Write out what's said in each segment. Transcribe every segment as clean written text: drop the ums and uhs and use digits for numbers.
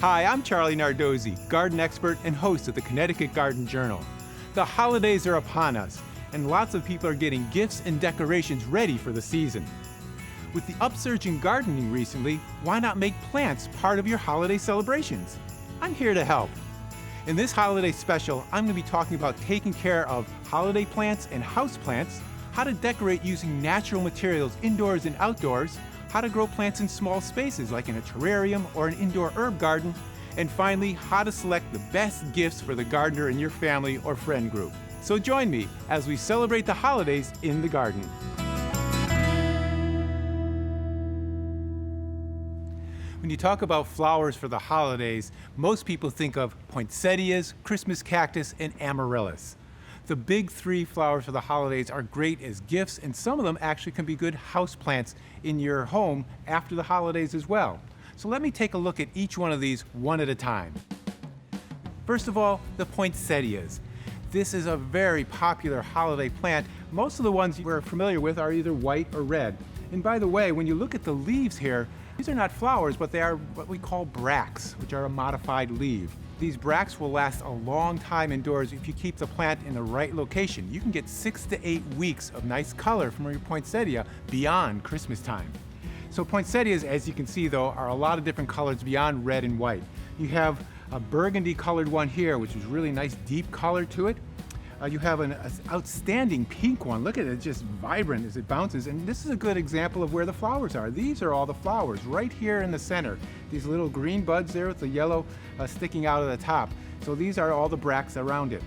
Hi, I'm Charlie Nardozzi, garden expert and host of the Connecticut Garden Journal. The holidays are upon us, and lots of people are getting gifts and decorations ready for the season. With the upsurge in gardening recently, why not make plants part of your holiday celebrations? I'm here to help. In this holiday special, I'm going to be talking about taking care of holiday plants and houseplants, how to decorate using natural materials indoors and outdoors, how to grow plants in small spaces like in a terrarium or an indoor herb garden, and finally, how to select the best gifts for the gardener in your family or friend group. So join me as we celebrate the holidays in the garden. When you talk about flowers for the holidays, most people think of poinsettias, Christmas cactus, and amaryllis. The big three flowers for the holidays are great as gifts, and some of them actually can be good houseplants in your home after the holidays as well. So let me take a look at each one of these one at a time. First of all, the poinsettias. This is a very popular holiday plant. Most of the ones we're familiar with are either white or red. And by the way, when you look at the leaves here, these are not flowers, but they are what we call bracts, which are a modified leaf. These bracts will last a long time indoors if you keep the plant in the right location. You can get 6 to 8 weeks of nice color from your poinsettia beyond Christmas time. So poinsettias, as you can see though, are a lot of different colors beyond red and white. You have a burgundy colored one here, which is really nice deep color to it. You have an outstanding pink one. Look at it, just vibrant as it bounces. And this is a good example of where the flowers are. These are all the flowers right here in the center. These little green buds there with the yellow sticking out of the top. So these are all the bracts around it.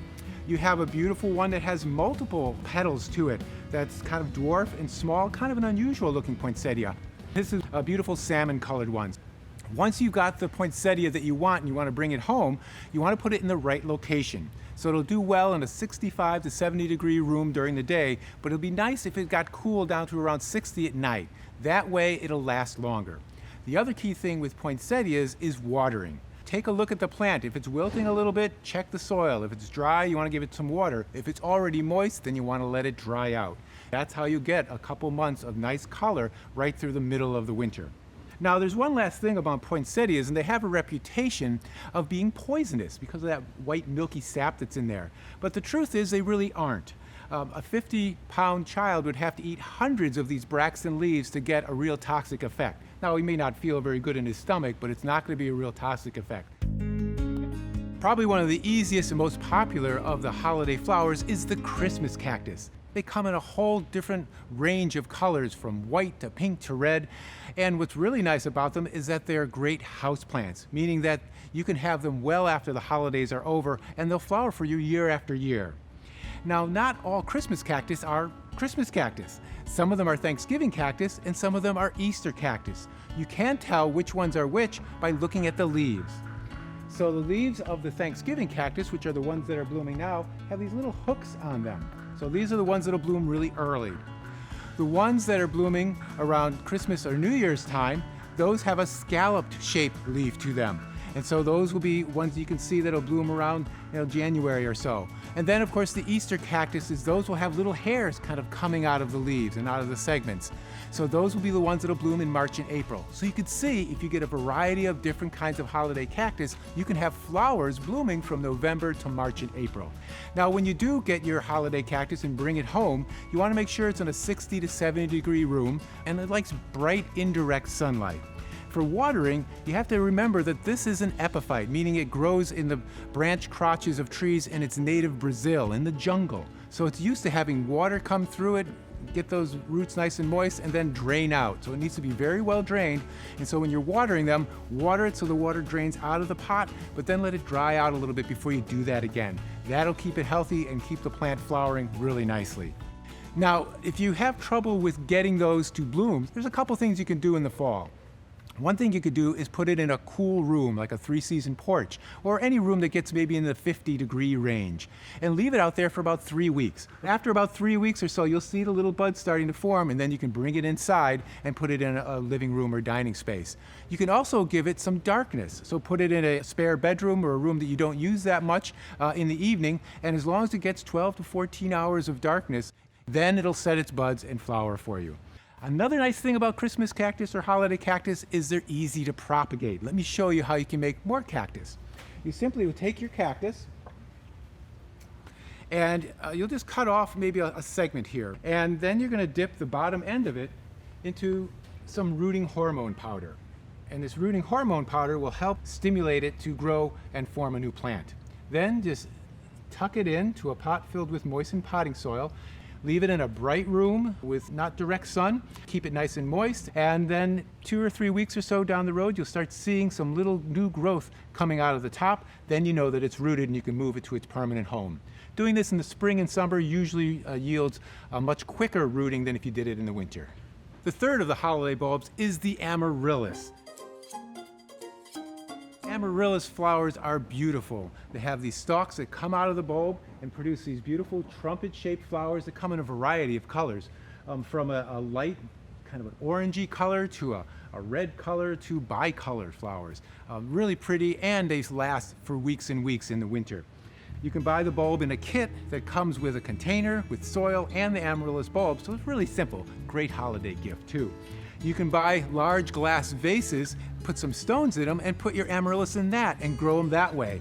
You have a beautiful one that has multiple petals to it. That's kind of dwarf and small, kind of an unusual looking poinsettia. This is a beautiful salmon colored one. Once you've got the poinsettia that you want and you want to bring it home, you want to put it in the right location. So it'll do well in a 65 to 70 degree room during the day, but it'll be nice if it got cool down to around 60 at night. That way it'll last longer. The other key thing with poinsettias is watering. Take a look at the plant. If it's wilting a little bit, check the soil. If it's dry, you want to give it some water. If it's already moist, then you want to let it dry out. That's how you get a couple months of nice color right through the middle of the winter. Now, there's one last thing about poinsettias, and they have a reputation of being poisonous because of that white milky sap that's in there. But the truth is they really aren't. A 50-pound child would have to eat hundreds of these bracts and leaves to get a real toxic effect. Now, he may not feel very good in his stomach, but it's not going to be a real toxic effect. Probably one of the easiest and most popular of the holiday flowers is the Christmas cactus. They come in a whole different range of colors, from white to pink to red. And what's really nice about them is that they're great houseplants, meaning that you can have them well after the holidays are over and they'll flower for you year after year. Now, not all Christmas cactus are Christmas cactus. Some of them are Thanksgiving cactus and some of them are Easter cactus. You can tell which ones are which by looking at the leaves. So the leaves of the Thanksgiving cactus, which are the ones that are blooming now, have these little hooks on them. So these are the ones that'll bloom really early. The ones that are blooming around Christmas or New Year's time, those have a scalloped shaped leaf to them. And so those will be ones you can see that'll bloom around January or so. And then of course the Easter cactuses, those will have little hairs kind of coming out of the leaves and out of the segments. So those will be the ones that'll bloom in March and April. So you can see if you get a variety of different kinds of holiday cactus, you can have flowers blooming from November to March and April. Now when you do get your holiday cactus and bring it home, you want to make sure it's in a 60 to 70 degree room and it likes bright indirect sunlight. For watering, you have to remember that this is an epiphyte, meaning it grows in the branch crotches of trees in its native Brazil, in the jungle. So it's used to having water come through it, get those roots nice and moist, and then drain out. So it needs to be very well drained. And so when you're watering them, water it so the water drains out of the pot, but then let it dry out a little bit before you do that again. That'll keep it healthy and keep the plant flowering really nicely. Now, if you have trouble with getting those to bloom, there's a couple things you can do in the fall. One thing you could do is put it in a cool room, like a 3-season porch, or any room that gets maybe in the 50-degree range, and leave it out there for about 3 weeks. After about 3 weeks or so, you'll see the little buds starting to form, and then you can bring it inside and put it in a living room or dining space. You can also give it some darkness, so put it in a spare bedroom or a room that you don't use that much in the evening, and as long as it gets 12 to 14 hours of darkness, then it'll set its buds and flower for you. Another nice thing about Christmas cactus or holiday cactus is they're easy to propagate. Let me show you how you can make more cactus. You simply would take your cactus and you'll just cut off maybe a segment here. And then you're going to dip the bottom end of it into some rooting hormone powder. And this rooting hormone powder will help stimulate it to grow and form a new plant. Then just tuck it into a pot filled with moistened potting soil. Leave it in a bright room with not direct sun. Keep it nice and moist. And then 2 or 3 weeks or so down the road, you'll start seeing some little new growth coming out of the top. Then you know that it's rooted and you can move it to its permanent home. Doing this in the spring and summer usually yields a much quicker rooting than if you did it in the winter. The third of the holiday bulbs is the Amaryllis. Amaryllis flowers are beautiful. They have these stalks that come out of the bulb and produce these beautiful trumpet-shaped flowers that come in a variety of colors, from a light kind of an orangey color to a red color to bicolor flowers. Really pretty, and they last for weeks and weeks in the winter. You can buy the bulb in a kit that comes with a container with soil and the Amaryllis bulb, so it's really simple. Great holiday gift too. You can buy large glass vases, put some stones in them, and put your Amaryllis in that and grow them that way.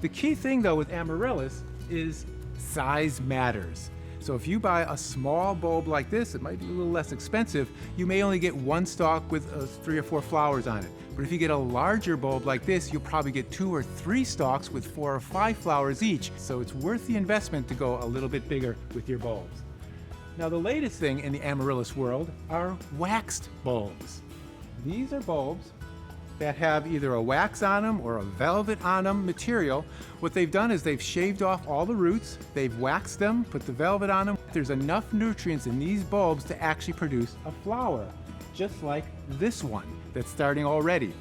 The key thing though with Amaryllis is size matters. So if you buy a small bulb like this, it might be a little less expensive. You may only get one stalk with 3 or 4 flowers on it. But if you get a larger bulb like this, you'll probably get 2 or 3 stalks with 4 or 5 flowers each. So it's worth the investment to go a little bit bigger with your bulbs. Now the latest thing in the Amaryllis world are waxed bulbs. These are bulbs that have either a wax on them or a velvet on them material. What they've done is they've shaved off all the roots, they've waxed them, put the velvet on them. There's enough nutrients in these bulbs to actually produce a flower, just like this one that's starting already.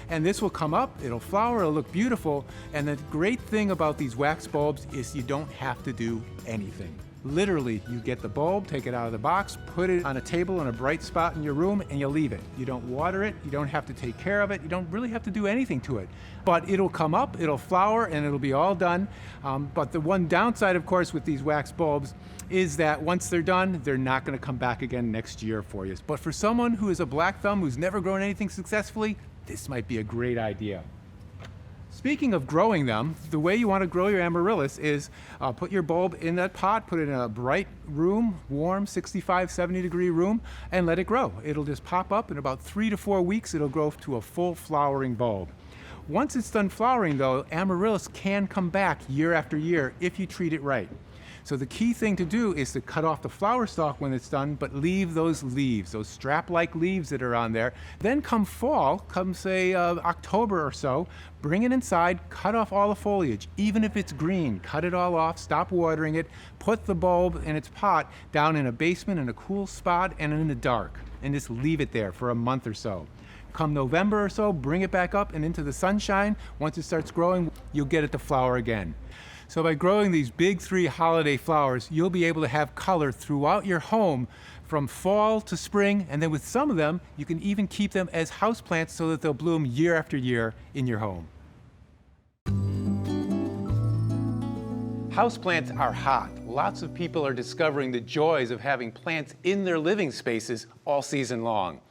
And this will come up, it'll flower, it'll look beautiful, and the great thing about these wax bulbs is you don't have to do anything. Literally, you get the bulb, take it out of the box, put it on a table in a bright spot in your room, and you leave it. You don't water it, you don't have to take care of it, you don't really have to do anything to it. But it'll come up, it'll flower, and it'll be all done. But the one downside, of course, with these wax bulbs is that once they're done, they're not going to come back again next year for you. But for someone who is a black thumb who's never grown anything successfully, this might be a great idea. Speaking of growing them, the way you want to grow your Amaryllis is put your bulb in that pot, put it in a bright room, warm 65, 70 degree room, and let it grow. It'll just pop up in about 3 to 4 weeks, it'll grow to a full flowering bulb. Once it's done flowering though, Amaryllis can come back year after year if you treat it right. So the key thing to do is to cut off the flower stalk when it's done, but leave those leaves, those strap-like leaves that are on there. Then come fall, come say October or so, bring it inside, cut off all the foliage, even if it's green, cut it all off, stop watering it, put the bulb in its pot down in a basement in a cool spot and in the dark, and just leave it there for a month or so. Come November or so, bring it back up and into the sunshine. Once it starts growing, you'll get it to flower again. So by growing these big 3 holiday flowers, you'll be able to have color throughout your home from fall to spring, and then with some of them, you can even keep them as houseplants so that they'll bloom year after year in your home. Houseplants are hot. Lots of people are discovering the joys of having plants in their living spaces all season long.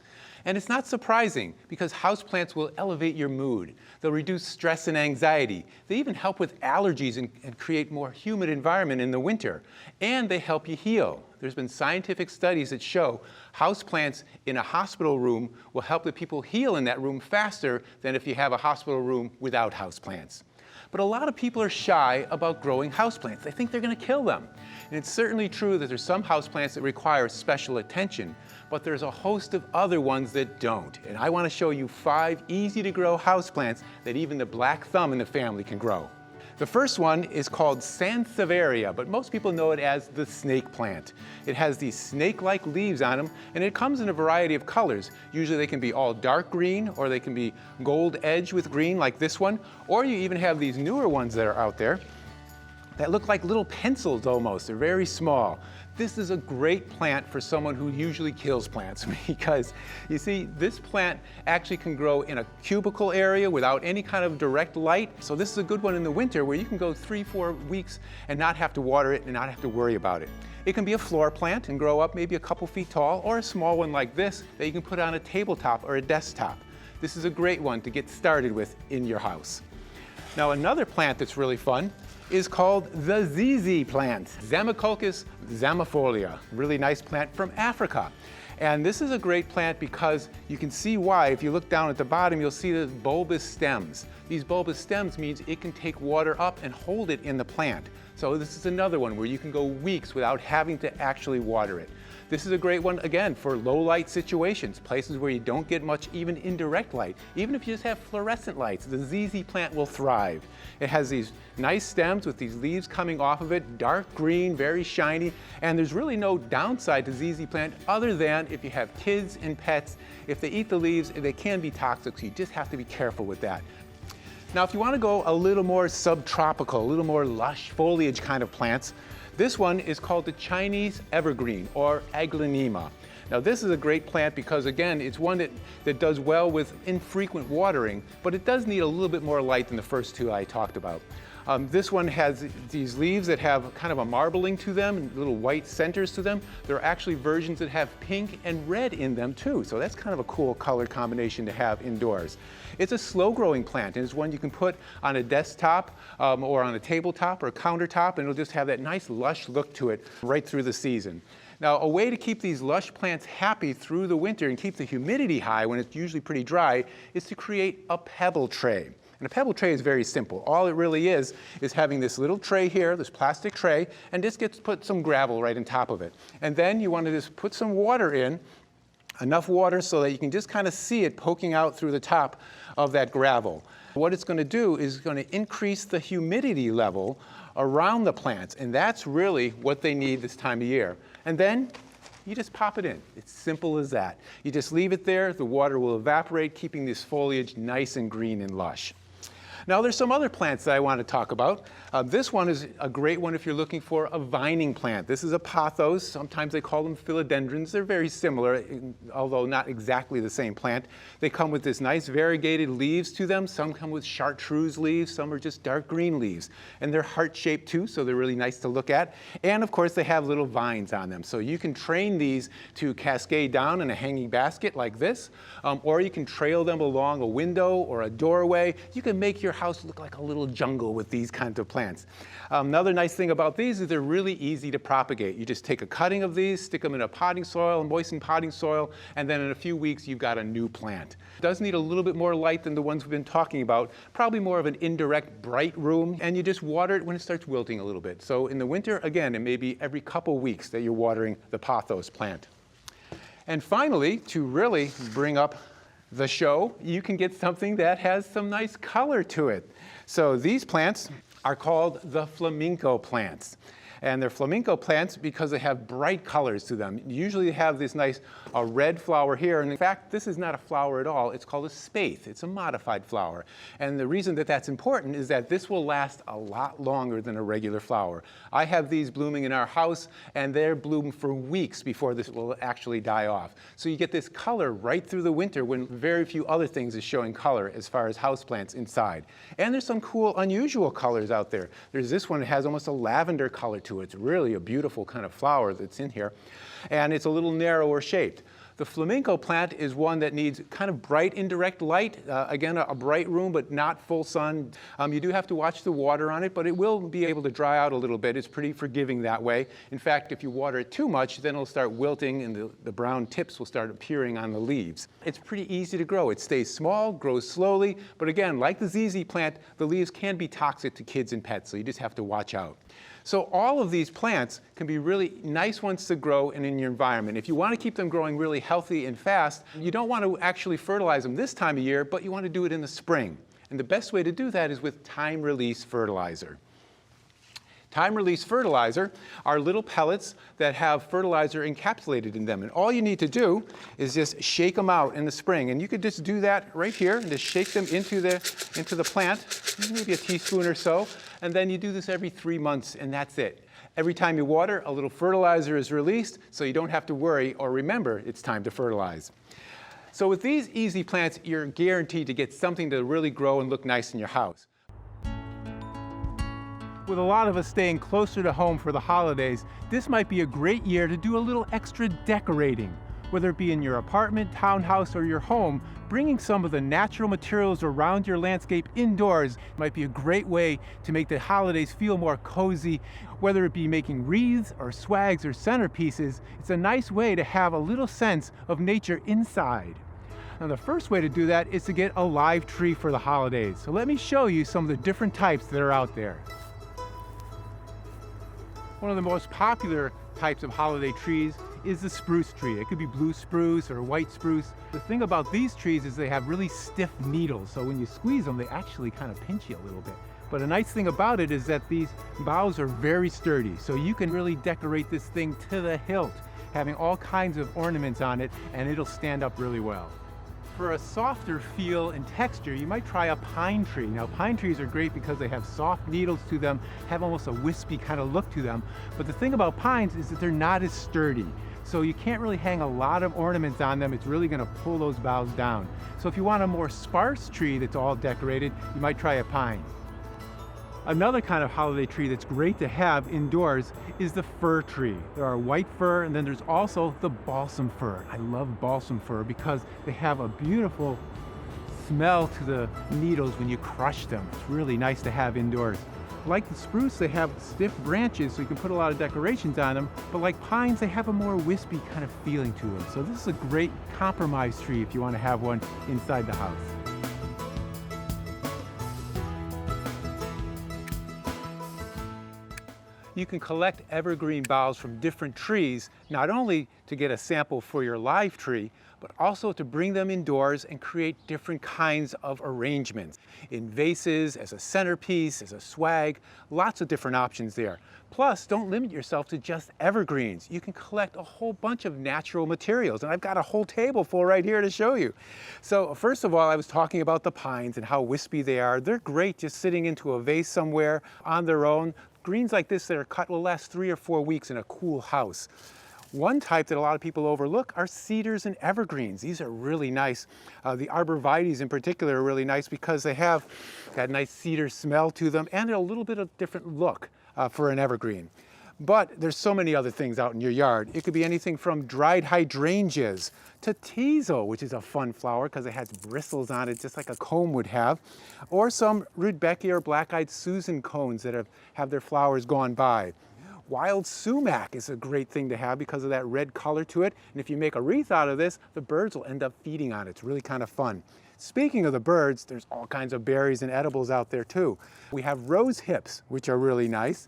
And it's not surprising because houseplants will elevate your mood. They'll reduce stress and anxiety. They even help with allergies and create more humid environment in the winter. And they help you heal. There's been scientific studies that show houseplants in a hospital room will help the people heal in that room faster than if you have a hospital room without houseplants. But a lot of people are shy about growing houseplants. They think they're going to kill them. And it's certainly true that there's some houseplants that require special attention, but there's a host of other ones that don't. And I want to show you 5 easy to grow houseplants that even the black thumb in the family can grow. The first one is called Sansevieria, but most people know it as the snake plant. It has these snake-like leaves on them, and it comes in a variety of colors. Usually they can be all dark green, or they can be gold edge with green like this one, or you even have these newer ones that are out there that look like little pencils almost. They're very small. This is a great plant for someone who usually kills plants because you see, this plant actually can grow in a cubicle area without any kind of direct light. So this is a good one in the winter where you can go 3-4 weeks and not have to water it and not have to worry about it. It can be a floor plant and grow up maybe a couple feet tall, or a small one like this that you can put on a tabletop or a desktop. This is a great one to get started with in your house. Now another plant that's really fun is called the ZZ plant, Zamioculcas zamiifolia, really nice plant from Africa. And this is a great plant because you can see why. If you look down at the bottom, you'll see the bulbous stems. These bulbous stems means it can take water up and hold it in the plant. So this is another one where you can go weeks without having to actually water it. This is a great one, again, for low light situations, places where you don't get much even indirect light. Even if you just have fluorescent lights, the ZZ plant will thrive. It has these nice stems with these leaves coming off of it, dark green, very shiny, and there's really no downside to ZZ plant other than if you have kids and pets, if they eat the leaves, they can be toxic, so you just have to be careful with that. Now, if you want to go a little more subtropical, a little more lush foliage kind of plants, this one is called the Chinese evergreen, or Aglaonema. Now this is a great plant because, again, it's one that does well with infrequent watering, but it does need a little bit more light than the first two I talked about. This one has these leaves that have kind of a marbling to them, little white centers to them. There are actually versions that have pink and red in them too, so that's kind of a cool color combination to have indoors. It's a slow-growing plant, and it's one you can put on a desktop or on a tabletop or a countertop, and it'll just have that nice lush look to it right through the season. Now, a way to keep these lush plants happy through the winter and keep the humidity high when it's usually pretty dry is to create a pebble tray. And a pebble tray is very simple. All it really is having this little tray here, this plastic tray, and just put some gravel right on top of it. And then you want to just put some water in, enough water so that you can just kind of see it poking out through the top of that gravel. What it's going to do is going to increase the humidity level around the plants, and that's really what they need this time of year. And then you just pop it in. It's simple as that. You just leave it there, the water will evaporate, keeping this foliage nice and green and lush. Now there's some other plants that I want to talk about. This one is a great one if you're looking for a vining plant. This is a pothos. Sometimes they call them philodendrons. They're very similar, although not exactly the same plant. They come with this nice variegated leaves to them. Some come with chartreuse leaves. Some are just dark green leaves. And they're heart-shaped too, so they're really nice to look at. And of course, they have little vines on them. So you can train these to cascade down in a hanging basket like this, or you can trail them along a window or a doorway. You can make your house look like a little jungle with these kinds of plants. Another nice thing about these is they're really easy to propagate. You just take a cutting of these, stick them in a potting soil, moistened potting soil, and then in a few weeks you've got a new plant. It does need a little bit more light than the ones we've been talking about, probably more of an indirect bright room, and you just water it when it starts wilting a little bit. So in the winter, again, it may be every couple weeks that you're watering the pothos plant. And finally, to really bring up the show, you can get something that has some nice color to it. So these plants are called the flamenco plants. And they're flamenco plants because they have bright colors to them. Usually they have this nice red flower here, and in fact, this is not a flower at all. It's called a spathe. It's a modified flower. And the reason that that's important is that this will last a lot longer than a regular flower. I have these blooming in our house, and they're blooming for weeks before this will actually die off. So you get this color right through the winter when very few other things is showing color as far as houseplants inside. And there's some cool, unusual colors out there. There's this one that has almost a lavender color to it. It's really a beautiful kind of flower that's in here, and it's a little narrower shaped. The flamenco plant is one that needs kind of bright indirect light, again a bright room but not full sun. You do have to watch the water on it, but it will be able to dry out a little bit. It's pretty forgiving that way. In fact, if you water it too much, then it'll start wilting and the brown tips will start appearing on the leaves. It's pretty easy to grow. It stays small, grows slowly, but again, like the ZZ plant, the leaves can be toxic to kids and pets, so you just have to watch out. So all of these plants can be really nice ones to grow in your environment. If you want to keep them growing really healthy and fast, you don't want to actually fertilize them this time of year, but you want to do it in the spring. And the best way to do that is with time-release fertilizer. Time-release fertilizer are little pellets that have fertilizer encapsulated in them. And all you need to do is just shake them out in the spring. And you could just do that right here and just shake them into the plant, maybe a teaspoon or so. And then you do this every 3 months, and that's it. Every time you water, a little fertilizer is released, so you don't have to worry or remember it's time to fertilize. So with these easy plants, you're guaranteed to get something to really grow and look nice in your house. With a lot of us staying closer to home for the holidays, this might be a great year to do a little extra decorating. Whether it be in your apartment, townhouse, or your home, bringing some of the natural materials around your landscape indoors might be a great way to make the holidays feel more cozy. Whether it be making wreaths or swags or centerpieces, it's a nice way to have a little sense of nature inside. Now, the first way to do that is to get a live tree for the holidays. So let me show you some of the different types that are out there. One of the most popular types of holiday trees is the spruce tree. It could be blue spruce or white spruce. The thing about these trees is they have really stiff needles, so when you squeeze them, they actually kind of pinch you a little bit. But a nice thing about it is that these boughs are very sturdy, so you can really decorate this thing to the hilt, having all kinds of ornaments on it, and it'll stand up really well. For a softer feel and texture, you might try a pine tree. Now, pine trees are great because they have soft needles to them, have almost a wispy kind of look to them. But the thing about pines is that they're not as sturdy. So you can't really hang a lot of ornaments on them. It's really gonna pull those boughs down. So if you want a more sparse tree that's all decorated, you might try a pine. Another kind of holiday tree that's great to have indoors is the fir tree. There are white fir, and then there's also the balsam fir. I love balsam fir because they have a beautiful smell to the needles when you crush them. It's really nice to have indoors. Like the spruce, they have stiff branches, so you can put a lot of decorations on them, but like pines, they have a more wispy kind of feeling to them. So this is a great compromise tree if you want to have one inside the house. You can collect evergreen boughs from different trees, not only to get a sample for your live tree, but also to bring them indoors and create different kinds of arrangements. In vases, as a centerpiece, as a swag, lots of different options there. Plus, don't limit yourself to just evergreens. You can collect a whole bunch of natural materials, and I've got a whole table full right here to show you. So first of all, I was talking about the pines and how wispy they are. They're great just sitting into a vase somewhere on their own. Greens like this that are cut will last 3 or 4 weeks in a cool house. One type that a lot of people overlook are cedars and evergreens. These are really nice. The arborvitaes in particular are really nice because they have that nice cedar smell to them and a little bit of different look for an evergreen. But there's so many other things out in your yard. It could be anything from dried hydrangeas to teasel, which is a fun flower because it has bristles on it just like a comb would have, or some rudbeckia or black-eyed Susan cones that have their flowers gone by. Wild sumac is a great thing to have because of that red color to it, and if you make a wreath out of this, the birds will end up feeding on it. It's really kind of fun. Speaking of the birds, there's all kinds of berries and edibles out there too. We have rose hips, which are really nice.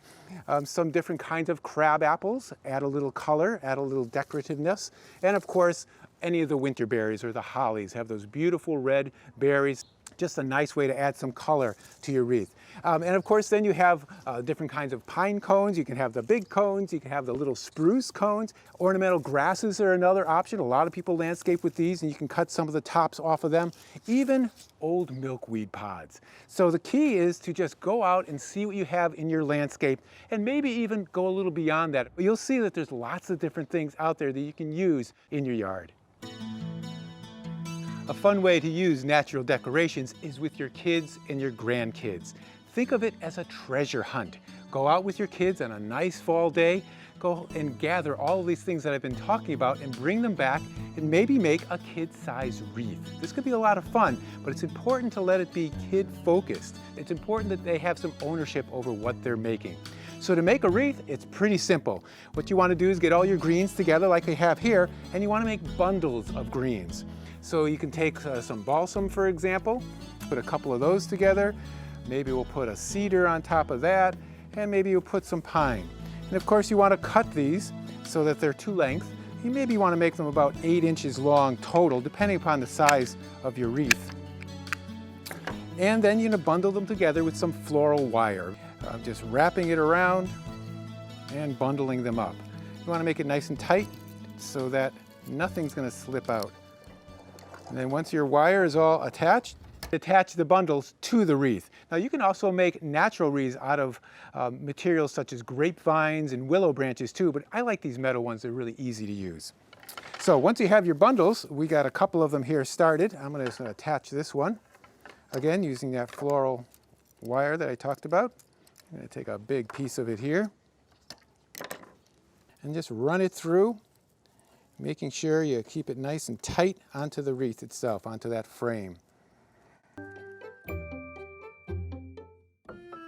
Some different kinds of crab apples, add a little color, add a little decorativeness. And of course, any of the winter berries or the hollies have those beautiful red berries. Just a nice way to add some color to your wreath. And of course, then you have different kinds of pine cones. You can have the big cones, you can have the little spruce cones. Ornamental grasses are another option. A lot of people landscape with these, and you can cut some of the tops off of them. Even old milkweed pods. So the key is to just go out and see what you have in your landscape, and maybe even go a little beyond that. You'll see that there's lots of different things out there that you can use in your yard. A fun way to use natural decorations is with your kids and your grandkids. Think of it as a treasure hunt. Go out with your kids on a nice fall day, go and gather all of these things that I've been talking about and bring them back and maybe make a kid-sized wreath. This could be a lot of fun, but it's important to let it be kid-focused. It's important that they have some ownership over what they're making. So to make a wreath, it's pretty simple. What you want to do is get all your greens together like I have here, and you want to make bundles of greens. So you can take some balsam, for example, put a couple of those together. Maybe we'll put a cedar on top of that, and maybe you'll put some pine. And of course, you want to cut these so that they're to length. You maybe want to make them about 8 inches long total, depending upon the size of your wreath. And then you're going to bundle them together with some floral wire. Just wrapping it around and bundling them up. You want to make it nice and tight so that nothing's going to slip out. And then once your wire is all attached, attach the bundles to the wreath. Now you can also make natural wreaths out of materials such as grapevines and willow branches too, but I like these metal ones. They're really easy to use. So once you have your bundles, we got a couple of them here started. I'm just going to attach this one, again using that floral wire that I talked about. I'm going to take a big piece of it here and just run it through, making sure you keep it nice and tight onto the wreath itself, onto that frame.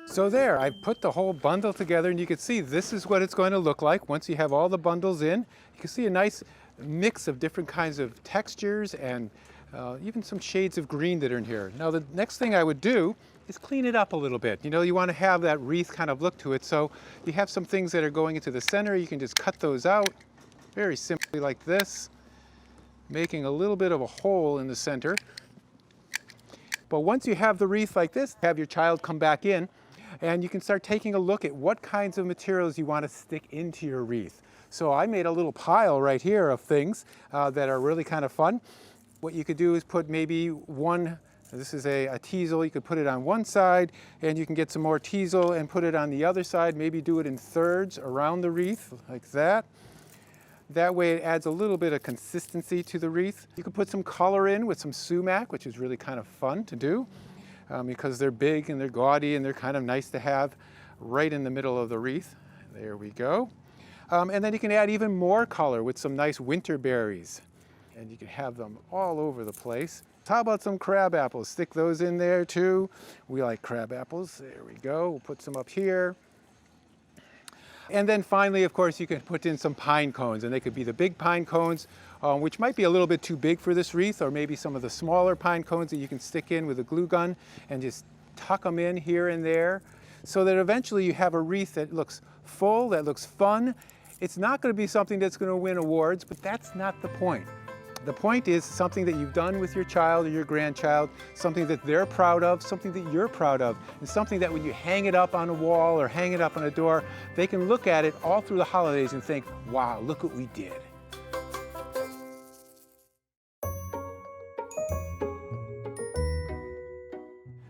So there, I've put the whole bundle together, and you can see this is what it's going to look like once you have all the bundles in. You can see a nice mix of different kinds of textures and even some shades of green that are in here. Now the next thing I would do is clean it up a little bit. You know, you want to have that wreath kind of look to it, so you have some things that are going into the center. You can just cut those out very simply like this, making a little bit of a hole in the center. But once you have the wreath like this, have your child come back in, and you can start taking a look at what kinds of materials you want to stick into your wreath. So I made a little pile right here of things that are really kind of fun. What you could do is put maybe one, this is a teasel, you could put it on one side, and you can get some more teasel and put it on the other side, maybe do it in thirds around the wreath, like that. That way it adds a little bit of consistency to the wreath. You can put some color in with some sumac, which is really kind of fun to do because they're big and they're gaudy and they're kind of nice to have right in the middle of the wreath. There we go. And then you can add even more color with some nice winter berries. And you can have them all over the place. How about some crab apples? Stick those in there too. We like crab apples. There we go. We'll put some up here. And then finally, of course, you can put in some pine cones, and they could be the big pine cones, which might be a little bit too big for this wreath, or maybe some of the smaller pine cones that you can stick in with a glue gun and just tuck them in here and there, so that eventually you have a wreath that looks full, that looks fun. It's not going to be something that's going to win awards, but that's not the point. The point is something that you've done with your child or your grandchild, something that they're proud of, something that you're proud of, and something that when you hang it up on a wall or hang it up on a door, they can look at it all through the holidays and think, wow, look what we did.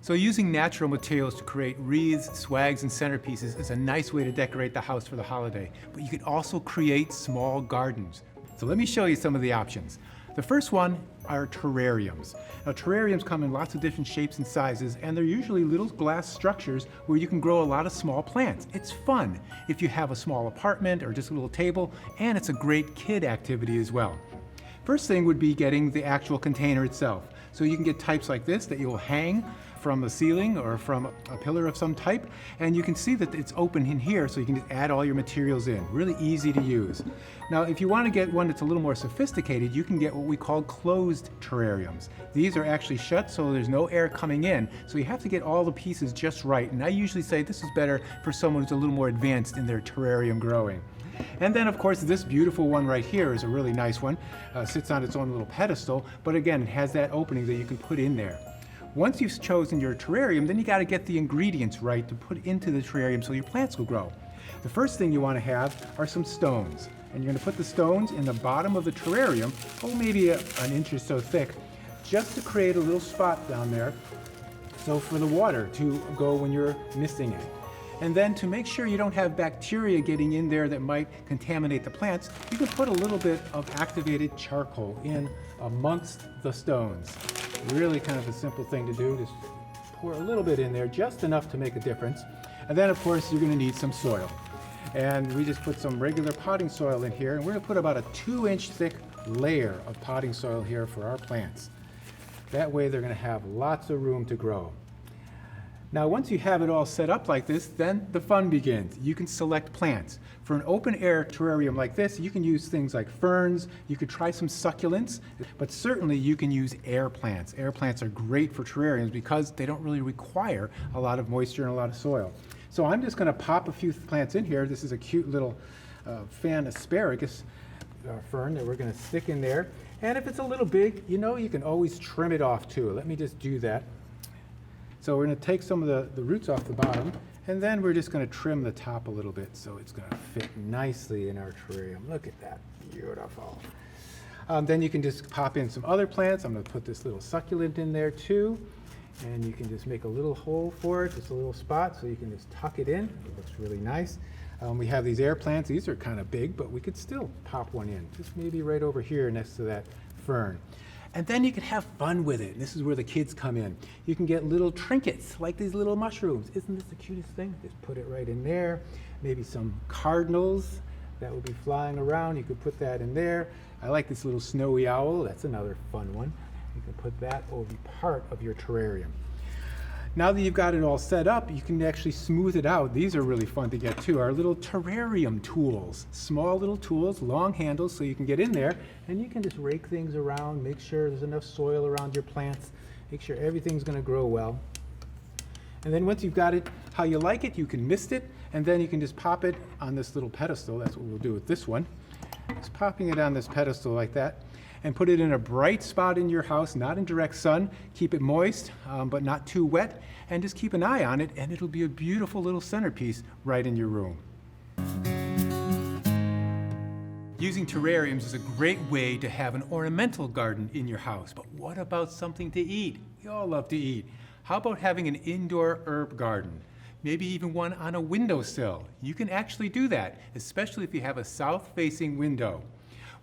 So using natural materials to create wreaths, swags, and centerpieces is a nice way to decorate the house for the holiday, but you can also create small gardens. So let me show you some of the options. The first one are terrariums. Now terrariums come in lots of different shapes and sizes, and they're usually little glass structures where you can grow a lot of small plants. It's fun if you have a small apartment or just a little table, and it's a great kid activity as well. First thing would be getting the actual container itself. So you can get types like this that you will hang from the ceiling or from a pillar of some type, and you can see that it's open in here, so you can just add all your materials in. Really easy to use. Now if you want to get one that's a little more sophisticated, you can get what we call closed terrariums. These are actually shut, so there's no air coming in, so you have to get all the pieces just right, and I usually say this is better for someone who's a little more advanced in their terrarium growing. And then of course this beautiful one right here is a really nice one. Sits on its own little pedestal, but again it has that opening that you can put in there. Once you've chosen your terrarium, then you got to get the ingredients right to put into the terrarium so your plants will grow. The first thing you want to have are some stones, and you're going to put the stones in the bottom of the terrarium, oh maybe an inch or so thick, just to create a little spot down there, so for the water to go when you're misting it. And then to make sure you don't have bacteria getting in there that might contaminate the plants, you can put a little bit of activated charcoal in amongst the stones. Really kind of a simple thing to do, just pour a little bit in there, just enough to make a difference. And then of course you're going to need some soil. And we just put some regular potting soil in here, and we're going to put about a 2-inch thick layer of potting soil here for our plants. That way they're going to have lots of room to grow. Now once you have it all set up like this, then the fun begins. You can select plants. For an open air terrarium like this, you can use things like ferns, you could try some succulents, but certainly you can use air plants. Air plants are great for terrariums because they don't really require a lot of moisture and a lot of soil. So I'm just going to pop a few plants in here. This is a cute little fan asparagus fern that we're going to stick in there. And if it's a little big, you know, you can always trim it off too. Let me just do that. So we're going to take some of the roots off the bottom, and then we're just going to trim the top a little bit so it's going to fit nicely in our terrarium. Look at that, beautiful. Then you can just pop in some other plants. I'm going to put this little succulent in there too, and you can just make a little hole for it, just a little spot, so you can just tuck it in. It looks really nice. We have these air plants. These are kind of big, but we could still pop one in, just maybe right over here next to that fern. And then you can have fun with it. This is where the kids come in. You can get little trinkets like these little mushrooms. Isn't this the cutest thing? Just put it right in there. Maybe some cardinals that will be flying around. You could put that in there. I like this little snowy owl. That's another fun one. You can put that over part of your terrarium. Now that you've got it all set up, you can actually smooth it out. These are really fun to get too. Our little terrarium tools. Small little tools, long handles, so you can get in there and you can just rake things around, make sure there's enough soil around your plants, make sure everything's going to grow well. And then once you've got it how you like it, you can mist it, and then you can just pop it on this little pedestal. That's what we'll do with this one. Just popping it on this pedestal like that, and put it in a bright spot in your house, not in direct sun. Keep it moist, but not too wet, and just keep an eye on it, and it'll be a beautiful little centerpiece right in your room. Using terrariums is a great way to have an ornamental garden in your house, but what about something to eat? We all love to eat. How about having an indoor herb garden? Maybe even one on a windowsill. You can actually do that, especially if you have a south-facing window.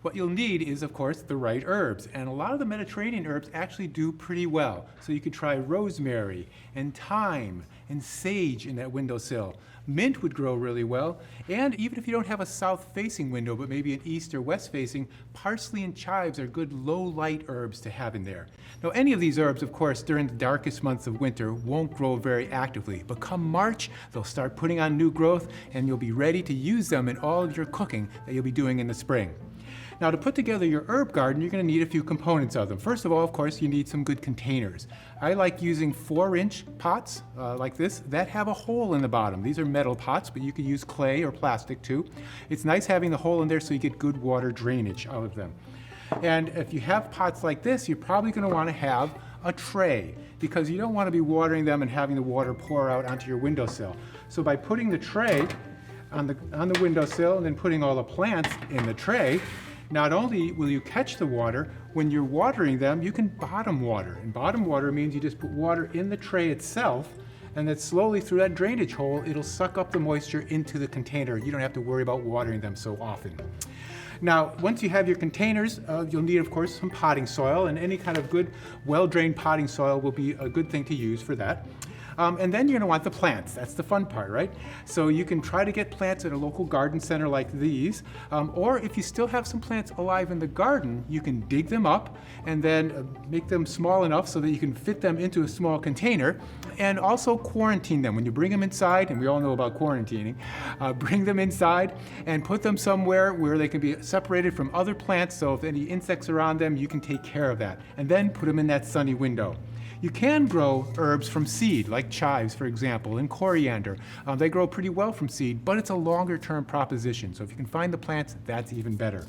What you'll need is, of course, the right herbs, and a lot of the Mediterranean herbs actually do pretty well. So you could try rosemary and thyme and sage in that windowsill. Mint would grow really well, and even if you don't have a south-facing window, but maybe an east or west-facing, parsley and chives are good low-light herbs to have in there. Now, any of these herbs, of course, during the darkest months of winter won't grow very actively, but come March, they'll start putting on new growth, and you'll be ready to use them in all of your cooking that you'll be doing in the spring. Now, to put together your herb garden, you're going to need a few components of them. First of all, of course, you need some good containers. I like using 4-inch pots like this that have a hole in the bottom. These are metal pots, but you could use clay or plastic too. It's nice having the hole in there so you get good water drainage out of them. And if you have pots like this, you're probably going to want to have a tray, because you don't want to be watering them and having the water pour out onto your windowsill. So by putting the tray on the windowsill and then putting all the plants in the tray, not only will you catch the water, when you're watering them, you can bottom water. And bottom water means you just put water in the tray itself, and then slowly through that drainage hole, it'll suck up the moisture into the container. You don't have to worry about watering them so often. Now, once you have your containers, you'll need, of course, some potting soil, and any kind of good, well-drained potting soil will be a good thing to use for that. And then you're going to want the plants. That's the fun part, right? So you can try to get plants at a local garden center like these, or if you still have some plants alive in the garden, you can dig them up and then make them small enough so that you can fit them into a small container, and also quarantine them. When you bring them inside, and we all know about quarantining, bring them inside and put them somewhere where they can be separated from other plants, so if any insects are on them, you can take care of that. And then put them in that sunny window. You can grow herbs from seed, like chives, for example, and coriander. They grow pretty well from seed, but it's a longer-term proposition. So if you can find the plants, that's even better.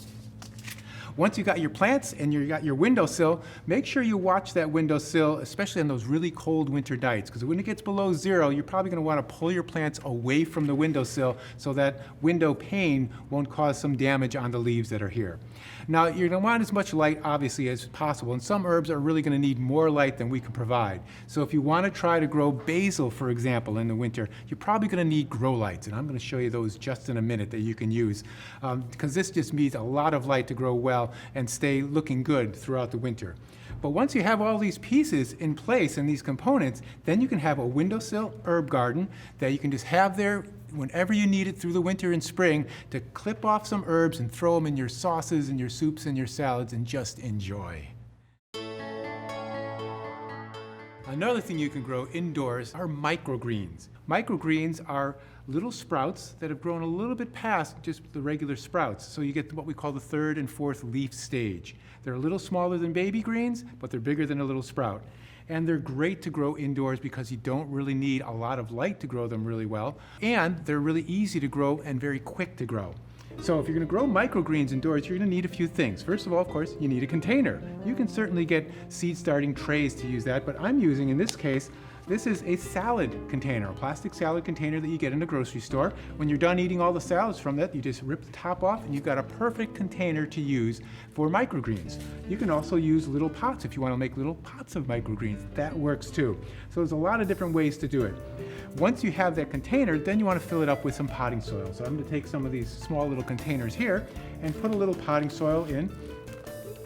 Once you got your plants and you got your windowsill, make sure you watch that windowsill, especially on those really cold winter nights, because when it gets below 0, you're probably going to want to pull your plants away from the windowsill so that window pane won't cause some damage on the leaves that are here. Now, you're going to want as much light, obviously, as possible, and some herbs are really going to need more light than we can provide. So if you want to try to grow basil, for example, in the winter, you're probably going to need grow lights, and I'm going to show you those just in a minute that you can use, because this just needs a lot of light to grow well and stay looking good throughout the winter. But once you have all these pieces in place and these components, then you can have a windowsill herb garden that you can just have there whenever you need it through the winter and spring to clip off some herbs and throw them in your sauces and your soups and your salads and just enjoy. Another thing you can grow indoors are microgreens. Microgreens are little sprouts that have grown a little bit past just the regular sprouts. So you get what we call the 3rd and 4th leaf stage. They're a little smaller than baby greens, but they're bigger than a little sprout. And they're great to grow indoors because you don't really need a lot of light to grow them really well. And they're really easy to grow and very quick to grow. So if you're going to grow microgreens indoors, you're going to need a few things. First of all, of course, you need a container. You can certainly get seed starting trays to use that, but I'm using, in this case, this is a salad container, a plastic salad container that you get in a grocery store. When you're done eating all the salads from that, you just rip the top off and you've got a perfect container to use for microgreens. You can also use little pots if you want to make little pots of microgreens. That works too. So there's a lot of different ways to do it. Once you have that container, then you want to fill it up with some potting soil. So I'm going to take some of these small little containers here and put a little potting soil in.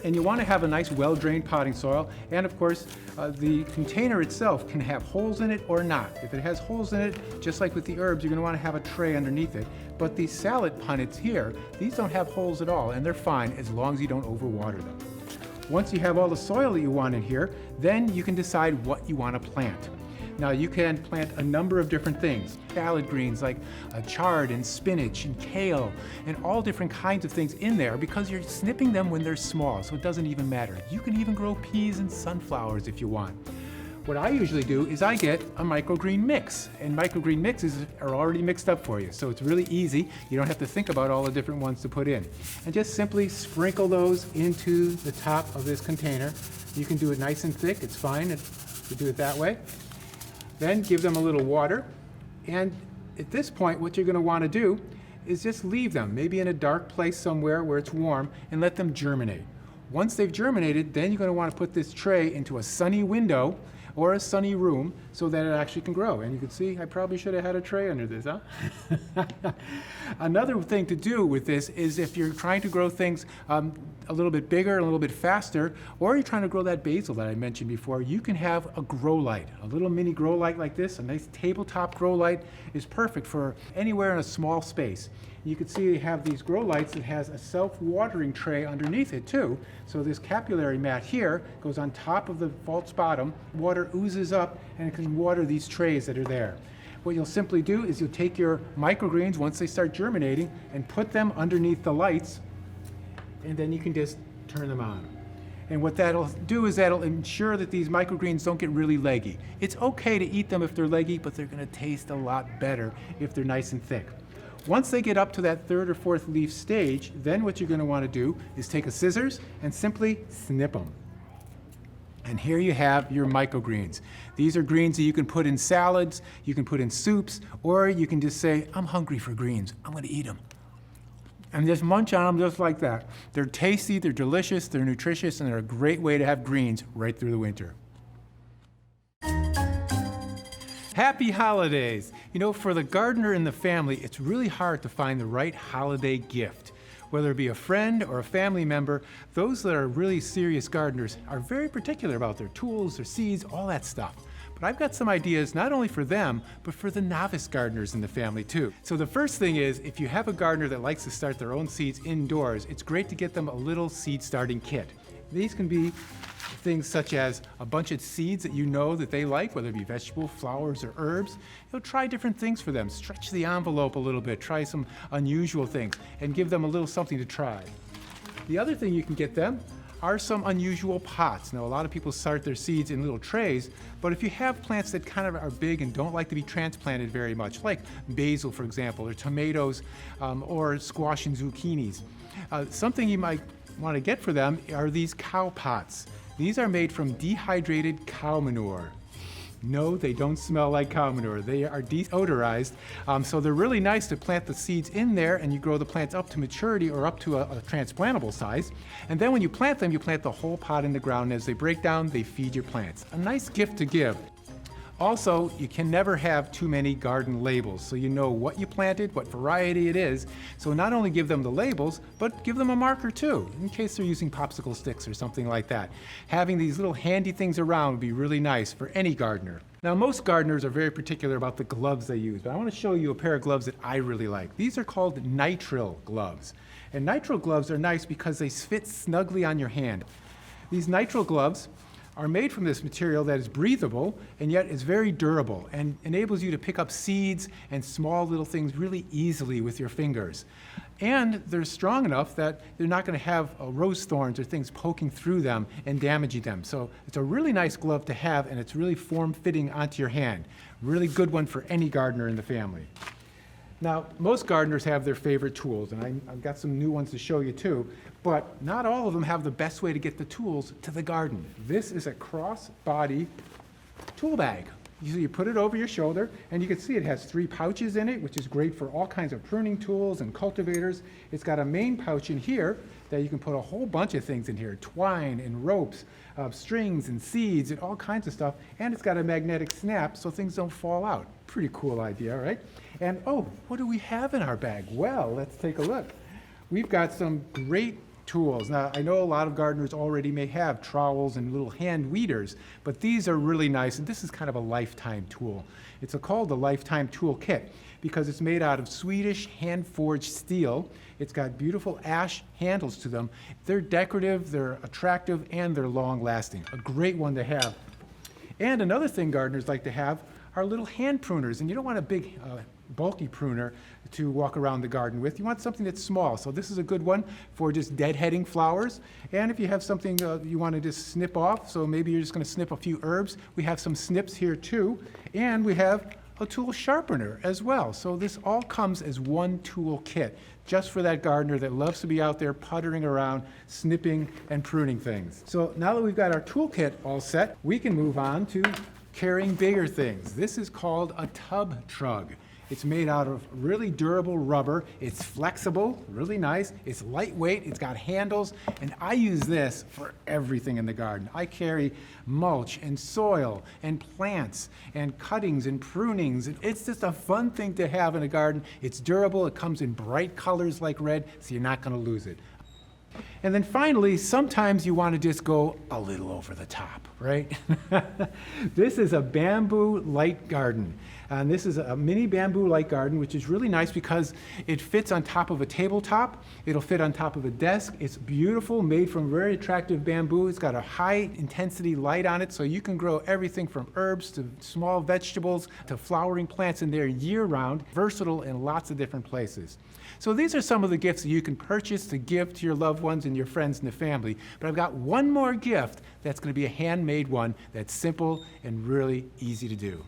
And you want to have a nice well-drained potting soil, and of course the container itself can have holes in it or not. If it has holes in it, just like with the herbs, you're going to want to have a tray underneath it. But these salad punnets here, these don't have holes at all, and they're fine as long as you don't overwater them. Once you have all the soil that you want in here, then you can decide what you want to plant. Now you can plant a number of different things. Salad greens like chard and spinach and kale and all different kinds of things in there because you're snipping them when they're small, so it doesn't even matter. You can even grow peas and sunflowers if you want. What I usually do is I get a microgreen mix, and microgreen mixes are already mixed up for you, so it's really easy. You don't have to think about all the different ones to put in. And just simply sprinkle those into the top of this container. You can do it nice and thick, it's fine to do it that way. Then give them a little water, and at this point what you're going to want to do is just leave them, maybe in a dark place somewhere where it's warm, and let them germinate. Once they've germinated, then you're going to want to put this tray into a sunny window or a sunny room so that it actually can grow. And you can see I probably should have had a tray under this, huh? Another thing to do with this is if you're trying to grow things a little bit bigger, a little bit faster, or you're trying to grow that basil that I mentioned before, you can have a grow light. A little mini grow light like this, a nice tabletop grow light, is perfect for anywhere in a small space. You can see they have these grow lights that has a self-watering tray underneath it too. So this capillary mat here goes on top of the false bottom, water oozes up, and it can water these trays that are there. What you'll simply do is you'll take your microgreens once they start germinating and put them underneath the lights, and then you can just turn them on. And what that'll do is that'll ensure that these microgreens don't get really leggy. It's okay to eat them if they're leggy, but they're going to taste a lot better if they're nice and thick. Once they get up to that third or fourth leaf stage, then what you're going to want to do is take a scissors and simply snip them. And here you have your microgreens. These are greens that you can put in salads, you can put in soups, or you can just say, I'm hungry for greens, I'm going to eat them. And just munch on them just like that. They're tasty, they're delicious, they're nutritious, and they're a great way to have greens right through the winter. Happy holidays! You know, for the gardener in the family, it's really hard to find the right holiday gift. Whether it be a friend or a family member, those that are really serious gardeners are very particular about their tools, their seeds, all that stuff. But I've got some ideas not only for them, but for the novice gardeners in the family too. So the first thing is, if you have a gardener that likes to start their own seeds indoors, it's great to get them a little seed starting kit. These can be things such as a bunch of seeds that you know that they like, whether it be vegetable, flowers, or herbs. You'll try different things for them. Stretch the envelope a little bit, try some unusual things, and give them a little something to try. The other thing you can get them are some unusual pots. Now, a lot of people start their seeds in little trays, but if you have plants that kind of are big and don't like to be transplanted very much, like basil, for example, or tomatoes, or squash and zucchinis, something you might want to get for them are these cow pots. These are made from dehydrated cow manure. No, they don't smell like cow manure. They are deodorized, so they're really nice to plant the seeds in there, and you grow the plants up to maturity or up to a transplantable size. And then when you plant them, you plant the whole pot in the ground. As they break down, they feed your plants. A nice gift to give. Also, you can never have too many garden labels, so you know what you planted, what variety it is. So not only give them the labels, but give them a marker too, in case they're using popsicle sticks or something like that. Having these little handy things around would be really nice for any gardener. Now, most gardeners are very particular about the gloves they use, but I want to show you a pair of gloves that I really like. These are called nitrile gloves. And nitrile gloves are nice because they fit snugly on your hand. These nitrile gloves are made from this material that is breathable and yet is very durable and enables you to pick up seeds and small little things really easily with your fingers. And they're strong enough that they're not going to have rose thorns or things poking through them and damaging them. So it's a really nice glove to have, and it's really form-fitting onto your hand. Really good one for any gardener in the family. Now, most gardeners have their favorite tools, and I've got some new ones to show you too, but not all of them have the best way to get the tools to the garden. This is a cross-body tool bag. You put it over your shoulder, and you can see it has 3 pouches in it, which is great for all kinds of pruning tools and cultivators. It's got a main pouch in here that you can put a whole bunch of things in here, twine and ropes, strings and seeds and all kinds of stuff, and it's got a magnetic snap so things don't fall out. Pretty cool idea, right? And oh, what do we have in our bag? Well, let's take a look. We've got some great tools. Now, I know a lot of gardeners already may have trowels and little hand weeders, but these are really nice, and this is kind of a lifetime tool. It's called the Lifetime Tool Kit because it's made out of Swedish hand-forged steel. It's got beautiful ash handles to them. They're decorative, they're attractive, and they're long-lasting. A great one to have. And another thing gardeners like to have are little hand pruners, and you don't want a big bulky pruner to walk around the garden with. You want something that's small. So this is a good one for just deadheading flowers. And if you have something you want to just snip off, so maybe you're just going to snip a few herbs, we have some snips here too. And we have a tool sharpener as well. So this all comes as one tool kit, just for that gardener that loves to be out there puttering around, snipping and pruning things. So now that we've got our toolkit all set, we can move on to carrying bigger things. This is called a tub trug. It's made out of really durable rubber. It's flexible, really nice. It's lightweight, it's got handles, and I use this for everything in the garden. I carry mulch and soil and plants and cuttings and prunings. It's just a fun thing to have in a garden. It's durable, it comes in bright colors like red, so you're not gonna lose it. And then finally, sometimes you want to just go a little over the top, right? This is a bamboo light garden. And this is a mini bamboo light garden, which is really nice because it fits on top of a tabletop. It'll fit on top of a desk. It's beautiful, made from very attractive bamboo. It's got a high intensity light on it, so you can grow everything from herbs to small vegetables to flowering plants in there year round, versatile in lots of different places. So these are some of the gifts that you can purchase to give to your loved ones and your friends and the family. But I've got one more gift that's going to be a handmade one that's simple and really easy to do.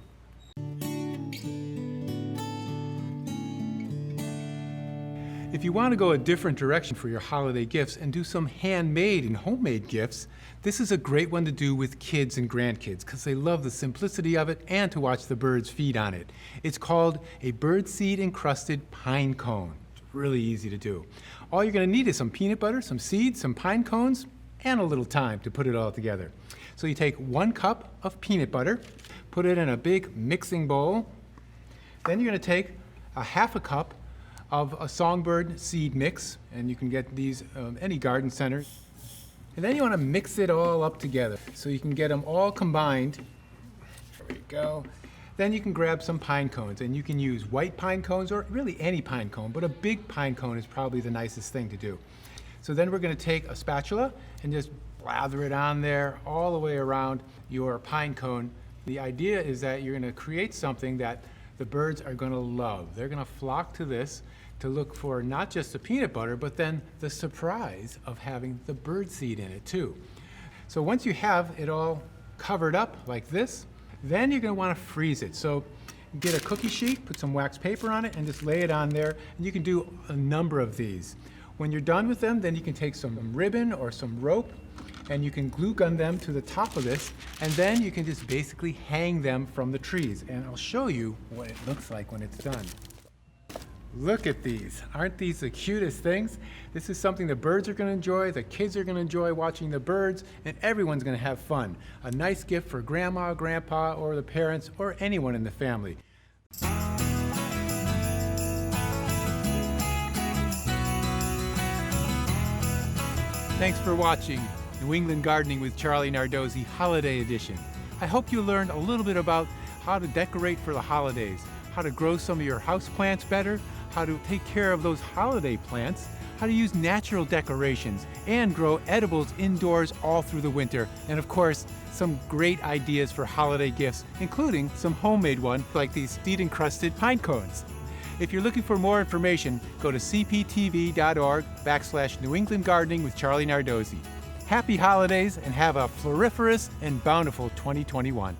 If you want to go a different direction for your holiday gifts and do some handmade and homemade gifts, this is a great one to do with kids and grandkids because they love the simplicity of it and to watch the birds feed on it. It's called a birdseed encrusted pine cone. It's really easy to do. All you're going to need is some peanut butter, some seeds, some pine cones, and a little time to put it all together. So you take 1 cup of peanut butter, put it in a big mixing bowl. Then you're going to take a 1/2 cup of a songbird seed mix, and you can get these any garden center. And then you want to mix it all up together so you can get them all combined. There we go. Then you can grab some pine cones, and you can use white pine cones or really any pine cone, but a big pine cone is probably the nicest thing to do. So then we're going to take a spatula and just blather it on there all the way around your pine cone. The idea is that you're going to create something that the birds are going to love. They're going to flock to this to look for not just the peanut butter, but then the surprise of having the bird seed in it too. So once you have it all covered up like this, then you're going to want to freeze it. So get a cookie sheet, put some wax paper on it, and just lay it on there. And you can do a number of these. When you're done with them, then you can take some ribbon or some rope, and you can glue gun them to the top of this, and then you can just basically hang them from the trees. And I'll show you what it looks like when it's done. Look at these. Aren't these the cutest things? This is something the birds are going to enjoy, the kids are going to enjoy watching the birds, and everyone's going to have fun. A nice gift for grandma, grandpa, or the parents, or anyone in the family. Thanks for watching New England Gardening with Charlie Nardozzi Holiday Edition. I hope you learned a little bit about how to decorate for the holidays, how to grow some of your houseplants better, how to take care of those holiday plants, how to use natural decorations, and grow edibles indoors all through the winter, and of course, some great ideas for holiday gifts, including some homemade ones like these seed-encrusted pine cones. If you're looking for more information, go to cptv.org/New England Gardening with Charlie Nardozzi. Happy holidays and have a floriferous and bountiful 2021.